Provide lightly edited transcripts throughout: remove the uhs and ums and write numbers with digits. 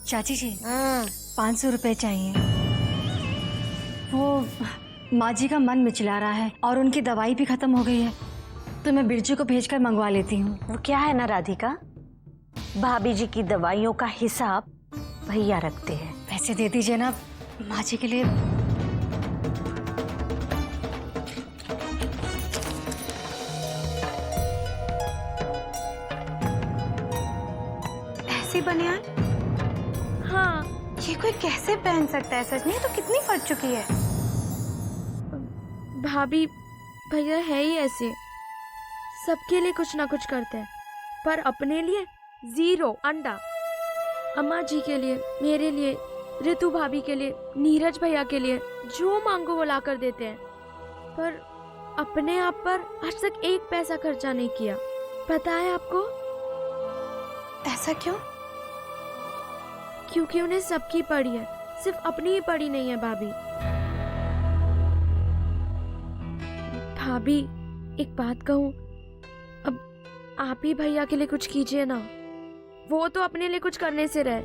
चाची जी 500 रुपए चाहिए। वो माँ जी का मन मिचला रहा है और उनकी दवाई भी खत्म हो गई है, तो मैं बिरजू को भेजकर मंगवा लेती हूँ। वो क्या है ना राधिका, भाभी जी की दवाइयों का हिसाब भैया रखते हैं। पैसे दे दीजिए ना माँ जी के लिए। ऐसी बनियान? हाँ, ये कोई कैसे पहन सकता है? सच में तो कितनी फट चुकी है। भाभी भैया है ही ऐसे, सबके लिए कुछ ना कुछ करते हैं, पर अपने लिए जीरो अंडा। अम्मा जी के लिए, मेरे लिए, ऋतु भाभी के लिए, नीरज भैया के लिए जो मांगो वो ला कर देते हैं, पर अपने आप पर आज तक एक पैसा खर्चा नहीं किया। पता है आपको? ऐसा क्यों? क्योंकि उन्हें सबकी पड़ी है, सिर्फ अपनी ही पड़ी नहीं है भाभी। भाभी एक बात कहूँ, अब आप ही भैया के लिए कुछ कीजिए ना, वो तो अपने लिए कुछ करने से रहे।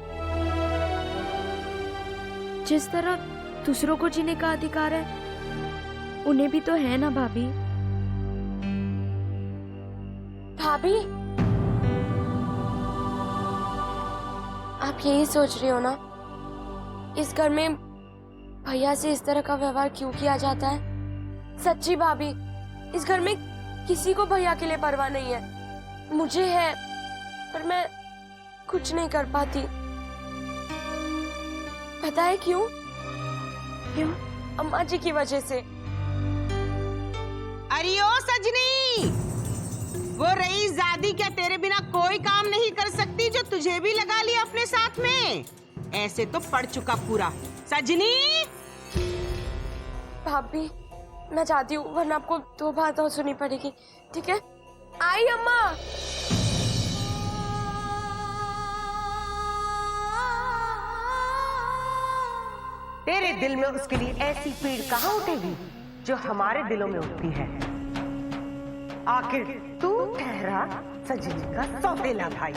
जिस तरह दूसरों को जीने का अधिकार है, उन्हें भी तो है ना भाभी। भाभी आप यही सोच रही हो ना, इस घर में भैया से इस तरह का व्यवहार क्यों किया जाता है? सच्ची भाभी, इस घर में किसी को भैया के लिए परवाह नहीं है। मुझे है, पर मैं कुछ नहीं कर पाती। पता है क्यों? क्यों? अम्मा जी की वजह से। अरे ओ सजनी, वो रईस दादी क्या तेरे बिना कोई काम नहीं कर सकती जो तुझे भी लगा लिया अपने साथ में? ऐसे तो पड़ चुका पूरा। सजनी भाभी मैं चाहती हूँ, वरना आपको 2 बात और सुनी पड़ेगी। ठीक है? आई अम्मा। तेरे दिल में उसके लिए ऐसी पीड़ कहाँ उठेगी जो हमारे दिलों में उठती है। आखिर तू ठहरा सजनी का सौतेला भाई।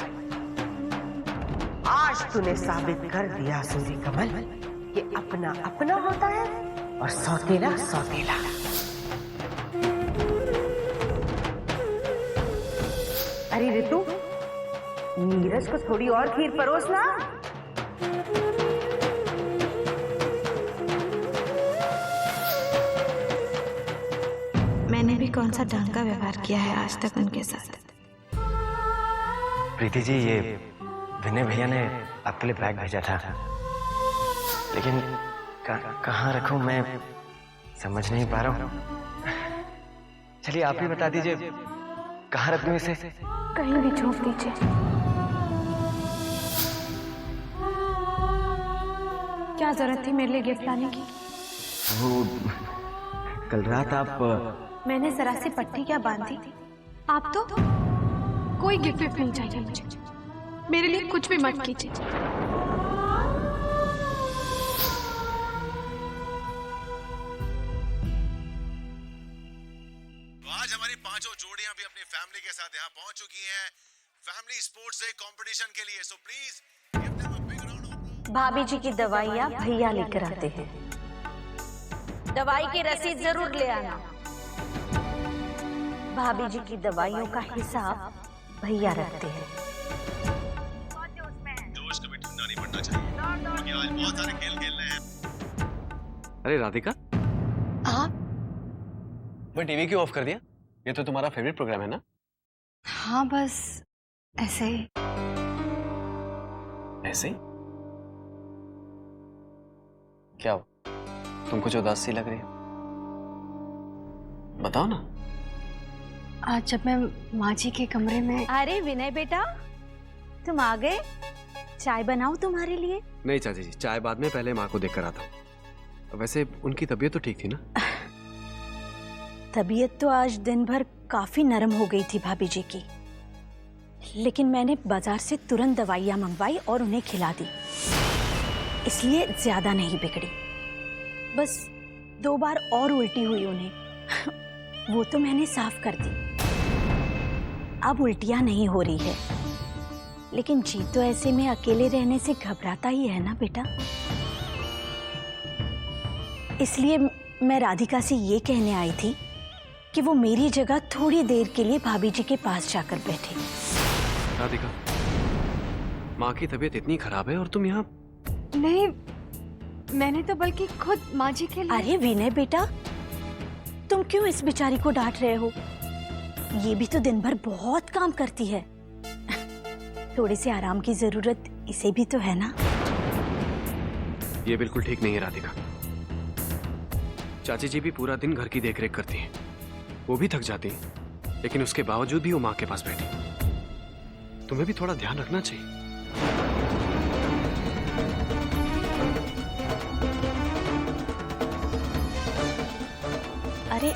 आज तूने साबित कर दिया सूर्य कमल कि अपना अपना होता है और सौतेला सौतेला। अरे ऋतु, नीरज को थोड़ी और खीर परोस ना। मैंने भी कौन सा ढंग का व्यवहार किया है आज तक उनके साथ? प्रीति जी, ये विनय भैया ने आपके लिए बैग भेजा था, लेकिन कहाँ रखूं मैं समझ नहीं पा रहा हूँ। चलिए आप ही बता दीजिए, कहाँ रखूं इसे? कहीं भी छोड़ दीजिए। क्या जरूरत थी मेरे लिए गिफ्ट लाने की? वो कल रात आप मैंने जरा सी पट्टी क्या बांधी? आप तो कोई गिफ्ट नहीं चाहिए मुझे, मेरे लिए कुछ भी मत कीजिए। आज हमारी 5 जोड़ियां भी अपनी फैमिली के साथ यहाँ पहुंच चुकी हैं फैमिली स्पोर्ट्स डे कंपटीशन के लिए। So please give them a big round of applause. भाभी जी की दवाइयाँ भैया लेकर आते हैं। दवाई की रसीद जरूर ले आना। भाभी जी की दवाइयों का हिसाब भैया रखते हैं। जोश कभी ठंडा नहीं पड़ना चाहिए, क्योंकि आज बहुत सारे खेल खेलने हैं। अरे राधिका, आप? मैं टीवी क्यों ऑफ कर दिया? ये तो तुम्हारा फेवरेट प्रोग्राम है ना? हाँ बस ऐसे ही। ऐसे ही? क्या हो, तुम कुछ उदास सी लग रही हो, बताओ ना। आज जब मैं माँ जी के कमरे में। अरे विनय बेटा, तुम आ गए। चाय बनाऊं तुम्हारे लिए? नहीं चाची जी, चाय बाद में, पहले माँ को देख कर आता हूँ। वैसे उनकी तबीयत तो ठीक थी ना? तबीयत तो आज दिन भर काफी नरम हो गई थी भाभी जी की, लेकिन मैंने बाजार से तुरंत दवाइयाँ मंगवाई और उन्हें खिला दी, इसलिए ज्यादा नहीं बिगड़ी। बस 2 बार और उल्टी हुई उन्हें, वो तो मैंने साफ कर दी। अब उल्टियाँ नहीं हो रही है, लेकिन जी तो ऐसे में अकेले रहने से घबराता ही है ना बेटा। इसलिए मैं राधिका से ये कहने आई थी कि वो मेरी जगह थोड़ी देर के लिए भाभी जी के पास जाकर बैठे। राधिका, माँ की तबीयत इतनी खराब है और तुम यहाँ? नहीं, मैंने तो बल्कि खुद माँ जी के लिए। अरे विनय बेटा, तुम क्यों इस बेचारी को डांट रहे हो? ये भी तो दिन भर बहुत काम करती है। थोड़ी सी आराम की जरूरत इसे भी तो है ना। ये बिल्कुल ठीक नहीं है राधिका। चाची जी भी पूरा दिन घर की देखरेख करती हैं, वो भी थक जाती हैं, लेकिन उसके बावजूद भी वो माँ के पास बैठी। तुम्हें भी थोड़ा ध्यान रखना चाहिए। अरे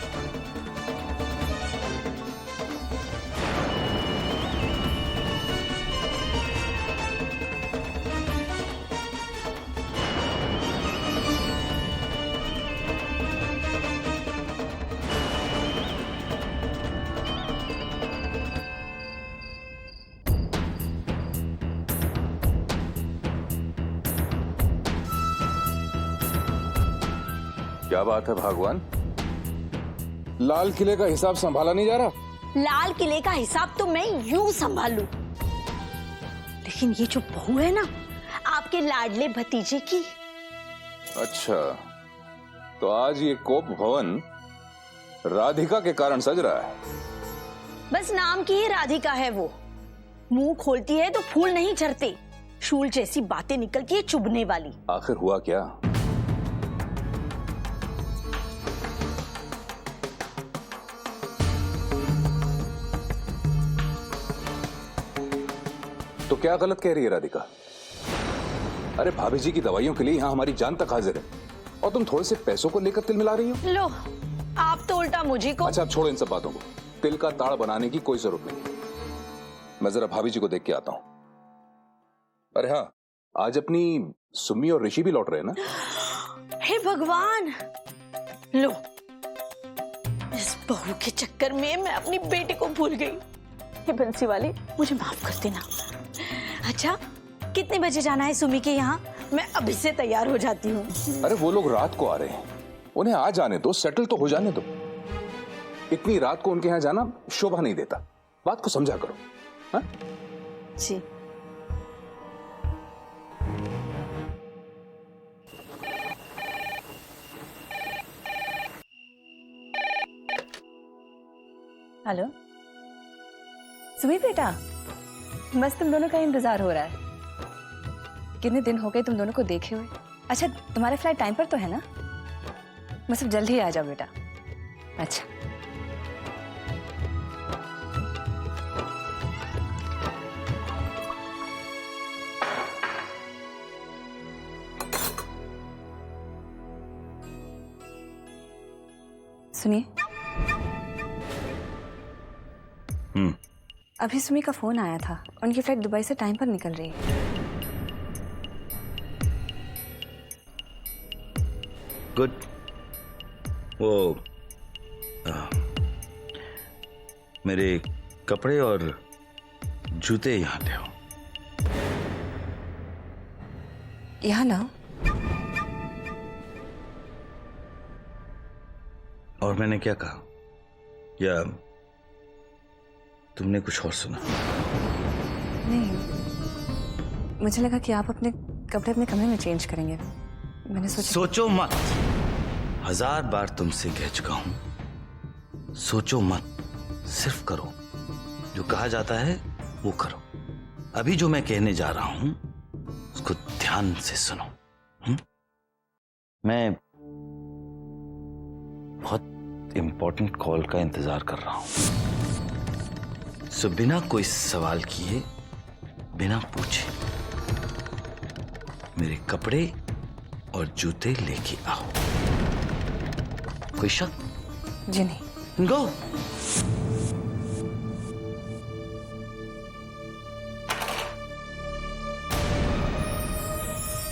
क्या बात है भगवान, लाल किले का हिसाब संभाला नहीं जा रहा? लाल किले का हिसाब तो मैं यूं संभालूं, लेकिन ये जो बहू है ना आपके लाडले भतीजे की। अच्छा, तो आज ये कोप भवन राधिका के कारण सज रहा है। बस नाम की ही राधिका है वो। मुंह खोलती है तो फूल नहीं झरते, शूल जैसी बातें निकलती है चुभने वाली। आखिर हुआ क्या? तो क्या गलत कह रही है राधिका? अरे भाभी जी की दवाइयों के लिए यहाँ हमारी जान तक हाजिर है और तुम थोड़े से पैसों को लेकर तिल मिला रही हो। लो, आप तो उल्टा मुझे को। अच्छा, अब छोड़ो इन सब बातों को। तिल का ताड़ बनाने की कोई जरूरत नहीं। मैं जरा भाभी जी को देख के आता हूँ। अरे हाँ, आज अपनी सुम्मी और ऋषि भी लौट रहे हैं ना? हे भगवान, लो, इस बहू के चक्कर में मैं अपनी बेटी को भूल गई। हे बंसी वाले, मुझे माफ कर देना। अच्छा, कितने बजे जाना है सुमी के यहाँ? मैं अभी से तैयार हो जाती हूँ। अरे वो लोग रात को आ रहे हैं, उन्हें आ जाने दो, सेटल तो हो जाने दो। इतनी रात को उनके यहाँ जाना शोभा नहीं देता। बात को समझा करो। हाँ? जी। हेलो सुमी बेटा, बस तुम दोनों का इंतजार हो रहा है। कितने दिन हो गए तुम दोनों को देखे हुए। अच्छा, तुम्हारा फ्लाइट टाइम पर तो है ना? बस अब जल्दी ही आ जाओ बेटा। अच्छा, सुनिए, अभी सुमी का फोन आया था, उनकी फ्लाइट दुबई से टाइम पर निकल रही है। गुड। वो मेरे कपड़े और जूते यहाँ ले आओ। यहाँ लाओ? और मैंने क्या कहा? या तुमने कुछ और सुना? नहीं, मुझे लगा कि आप अपने कपड़े अपने कमरे में चेंज करेंगे। मैंने सोचो मत। 1000 बार तुमसे कह चुका हूं, सोचो मत, सिर्फ करो। जो कहा जाता है वो करो। अभी जो मैं कहने जा रहा हूं उसको ध्यान से सुनो। मैं बहुत इंपॉर्टेंट कॉल का इंतजार कर रहा हूं। सो बिना कोई सवाल किए, बिना पूछे मेरे कपड़े और जूते लेके आओ। कोई शक? जी नहीं। गो।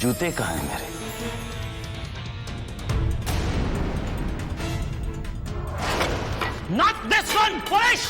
जूते कहाँ हैं मेरे? Not this one, push!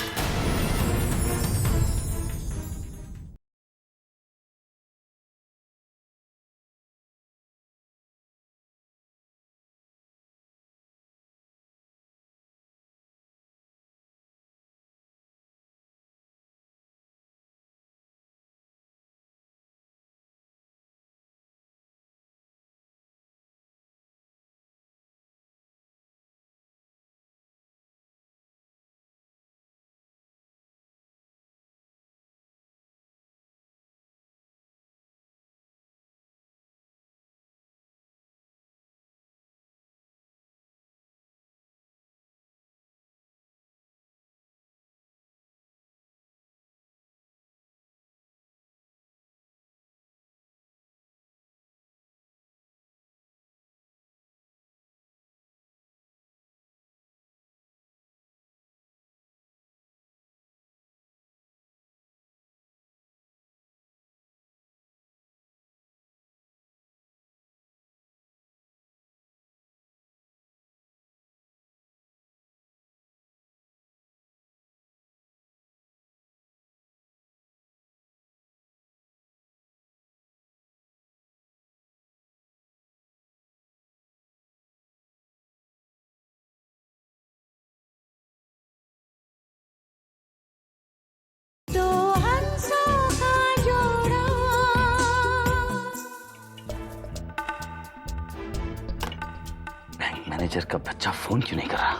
Manager का बच्चा फोन क्यों नहीं कर रहा?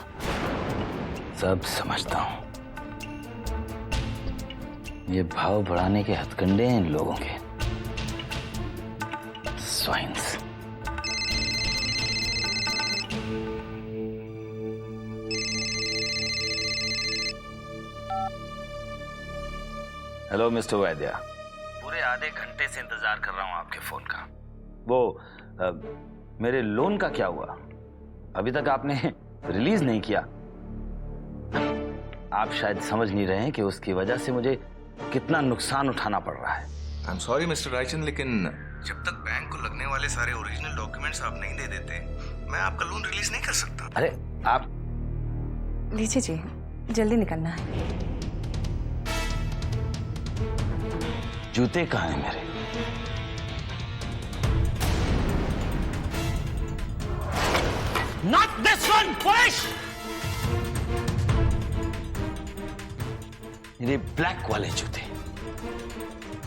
सब समझता हूं। ये भाव बढ़ाने के हथकंडे हैं इन लोगों के। स्वाइन्स। हेलो मिस्टर वैद्या, पूरे आधे घंटे से इंतजार कर रहा हूं आपके फोन का। वो मेरे लोन का क्या हुआ? अभी तक आपने रिलीज नहीं किया। आप शायद समझ नहीं रहे हैं कि उसकी वजह से मुझे कितना नुकसान उठाना पड़ रहा है। I am sorry mister Raichand, लेकिन जब तक बैंक को लगने वाले सारे ओरिजिनल डॉक्यूमेंट्स आप नहीं दे देते, मैं आपका लोन रिलीज नहीं कर सकता। अरे आप लीजिए जी, जल्दी निकलना है। जूते कहाँ हैं मेरे? Not this one, push! मेरे ब्लैक वाले जूते।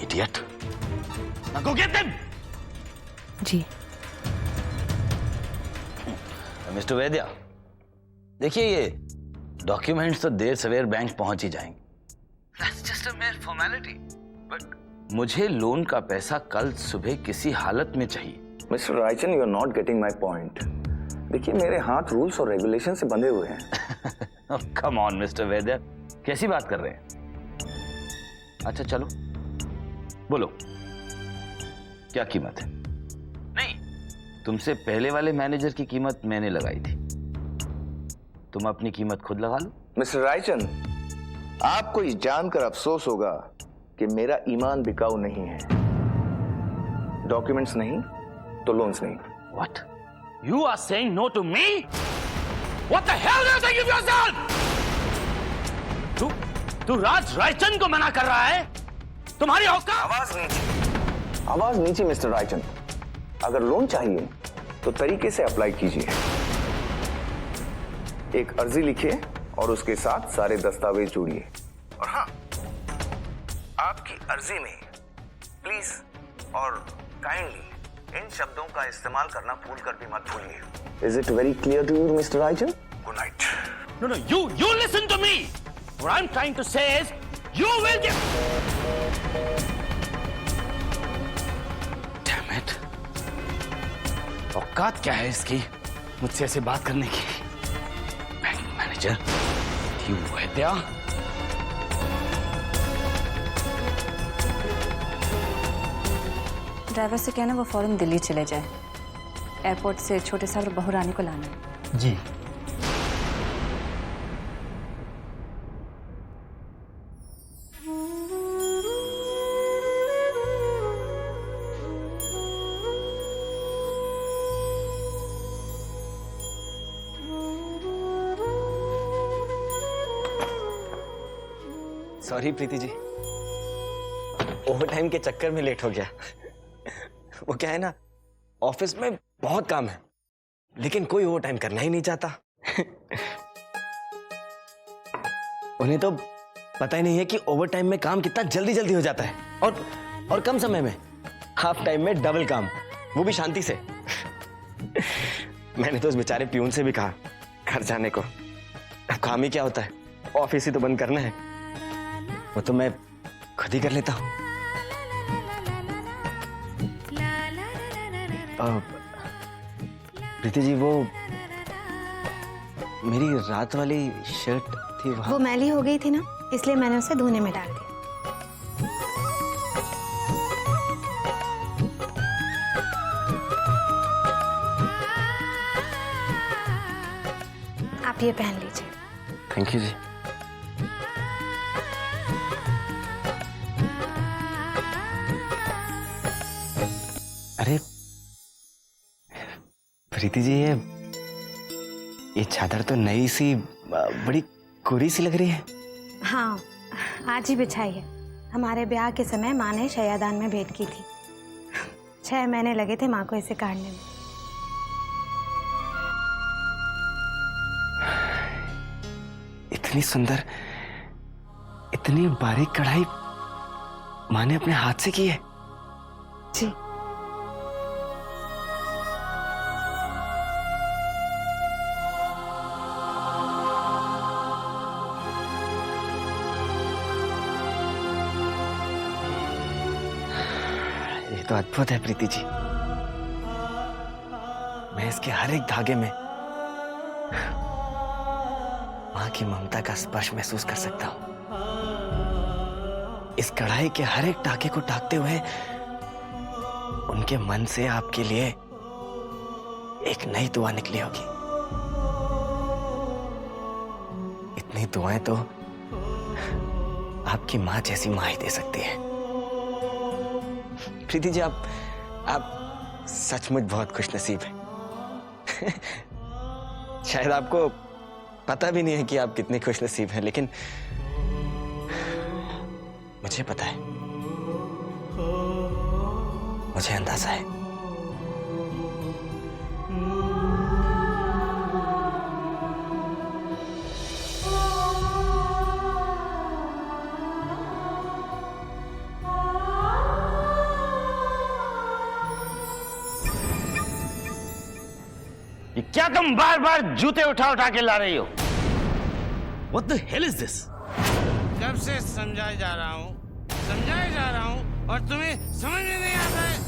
Idiot! Now go get them! जी। मिस्टर वैद्या, देखिए ये डॉक्यूमेंट्स तो देर सवेर बैंक पहुंच ही जाएंगे। That's just a mere formality. But मुझे लोन का पैसा कल सुबह किसी हालत में चाहिए। Mister Raichand, you are not getting my point. देखिए, मेरे हाथ रूल्स और रेगुलेशन से बंधे हुए हैं। कम ऑन मिस्टर वैद्या, कैसी बात कर रहे हैं? अच्छा चलो बोलो, क्या कीमत है? नहीं, तुमसे पहले वाले मैनेजर की कीमत मैंने लगाई थी, तुम अपनी कीमत खुद लगा लो। मिस्टर रायचंद, आपको ये जानकर अफसोस होगा कि मेरा ईमान बिकाऊ नहीं है। डॉक्यूमेंट्स नहीं तो लोन्स नहीं। What? You are saying no to me? What the hell do you think of yourself? तू राज रायचंद को मना कर रहा है? तुम्हारी औकात। आवाज नीचे मिस्टर रायचंद। अगर लोन चाहिए तो तरीके से अप्लाई कीजिए। एक अर्जी लिखिए और उसके साथ सारे दस्तावेज जोड़िए। और हाँ, आपकी अर्जी में प्लीज और काइंडली इन शब्दों का इस्तेमाल करना भूल कर भी मत भूलिए। Is it very clear to you mister Raichand? Good night. No, you listen to me. What I'm trying to say is, you will get. Damn it. औकात क्या है इसकी मुझसे ऐसे बात करने की? बैंक मैनेजर, यू वैद्या। ड्राइवर से कहना वो फौरन दिल्ली चले जाए। एयरपोर्ट से छोटे साहब और बहू रानी को लाना है। जी। Sorry Preeti ji, over time के चक्कर में लेट हो गया। वो क्या है ना, ऑफिस में बहुत काम है, लेकिन कोई ओवर टाइम करना ही नहीं चाहता। उन्हें तो पता ही नहीं है कि ओवर टाइम में काम कितना जल्दी जल्दी हो जाता है, और कम समय में, हाफ टाइम में डबल काम, वो भी शांति से। मैंने तो उस बेचारे प्यून से भी कहा घर जाने को। अब काम ही क्या होता है, ऑफिस ही तो बंद करना है, वो तो मैं खुद ही कर लेता हूँ। प्रीति जी, वो मेरी रात वाली शर्ट थी वो मैली हो गई थी ना, इसलिए मैंने उसे धोने में डाल दिया। आप ये पहन लीजिए। थैंक यू जी। अरे प्रीति जी, ये चादर तो नई सी बड़ी कोरी सी लग रही है। हाँ, आज ही बिछाई है। हमारे ब्याह के समय माँ ने शयादान में भेंट की थी। 6 महीने लगे थे माँ को इसे काटने में। इतनी सुंदर, इतनी बारीक कढ़ाई माँ ने अपने हाथ से की है। जी। ये तो अद्भुत है प्रीति जी। मैं इसके हर एक धागे में मां की ममता का स्पर्श महसूस कर सकता हूं। इस कढ़ाई के हर एक टाके को टाकते हुए उनके मन से आपके लिए एक नई दुआ निकली होगी। इतनी दुआएं तो आपकी मां जैसी मां ही दे सकती है। प्रीति जी, आप सचमुच बहुत खुशनसीब हैं। शायद आपको पता भी नहीं है कि आप कितने खुशनसीब हैं, लेकिन मुझे पता है, मुझे अंदाजा है। ये क्या तुम बार बार जूते उठा उठा के ला रही हो? What the hell is this? कब से समझाए जा रहा हूँ और तुम्हें समझ में नहीं आता है।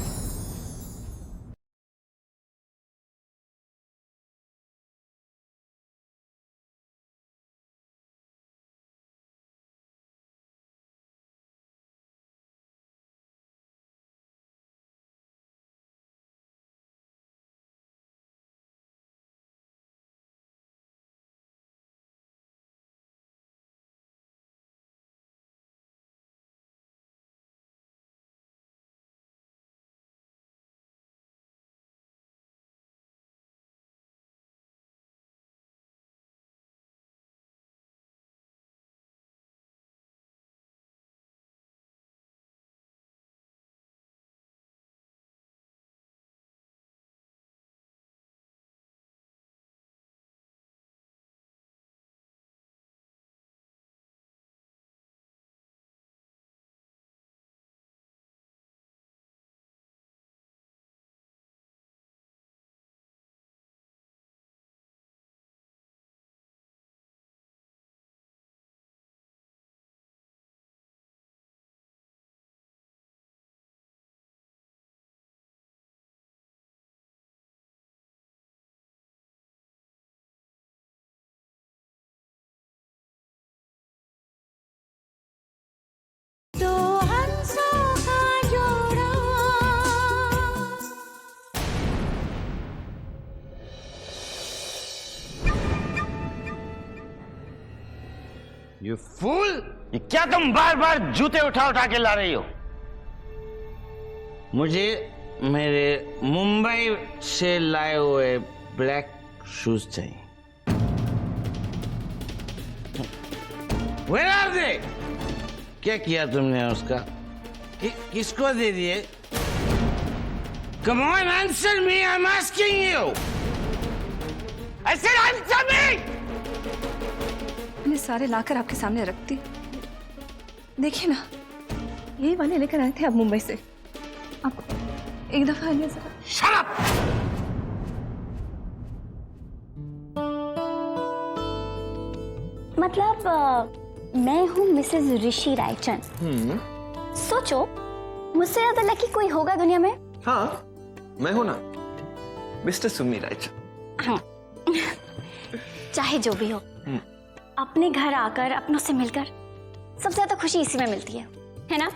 You fool! ये क्या तुम बार बार जूते उठा उठा के ला रही हो? मुझे मेरे मुंबई से लाए हुए ब्लैक शूज चाहिए। Where are they? क्या किया तुमने उसका? किसको दे दिए? Come on, answer me! I'm asking you. I said answer me! मैंने सारे लाकर आपके सामने रखती। देखिए ना, यही वाले लेकर आए थे आप मुंबई से। आप एक दफा आइए जरा। Shut up! मतलब मैं हूँ मिसेज ऋषि रायचंद। सोचो, मुझसे ज्यादा लकी कोई होगा दुनिया में? हाँ, मैं हूं ना, मिस्टर सुमी रायचंद। हाँ। चाहे जो भी हो, अपने घर आकर अपनों से मिलकर सबसे ज्यादा खुशी इसी में मिलती है ना?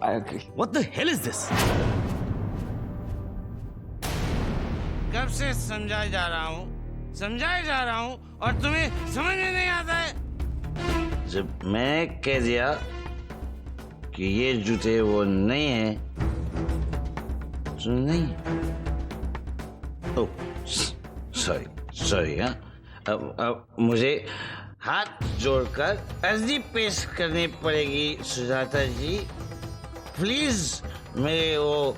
I agree. What the hell is this? कब से समझाए जा रहा हूँ और तुम्हें समझ में नहीं आता है। जब मैंने कह दिया कि ये जूते वो नहीं है, तो नहीं। ओह, सॉरी। हाँ, अब मुझे हाथ जोड़कर अर्जी पेश करनी पड़ेगी सुजाता जी। प्लीज मेरे वो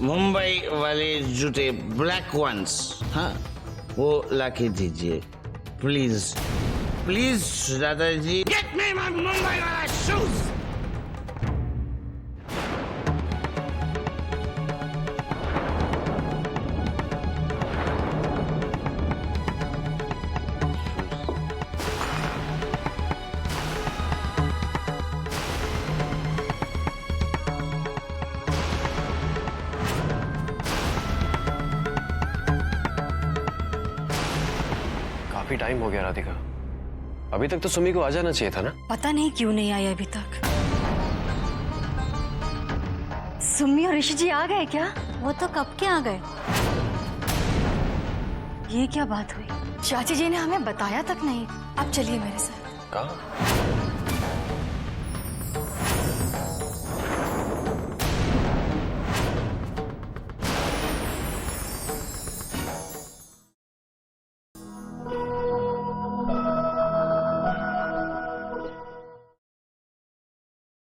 मुंबई वाले जूते ब्लैक वंस, हाँ, वो लाके दीजिए please. Please Sujata ji, get me my Mumbai वाला शूज। टाइम हो गया राधिका। अभी तक तो सुमी को आ जाना चाहिए था ना। पता नहीं क्यों नहीं आई अभी तक। सुमी और ऋषि जी आ गए क्या? वो तो कब के आ गए। ये क्या बात हुई? चाची जी ने हमें बताया तक नहीं। अब चलिए मेरे साथ। कहाँ?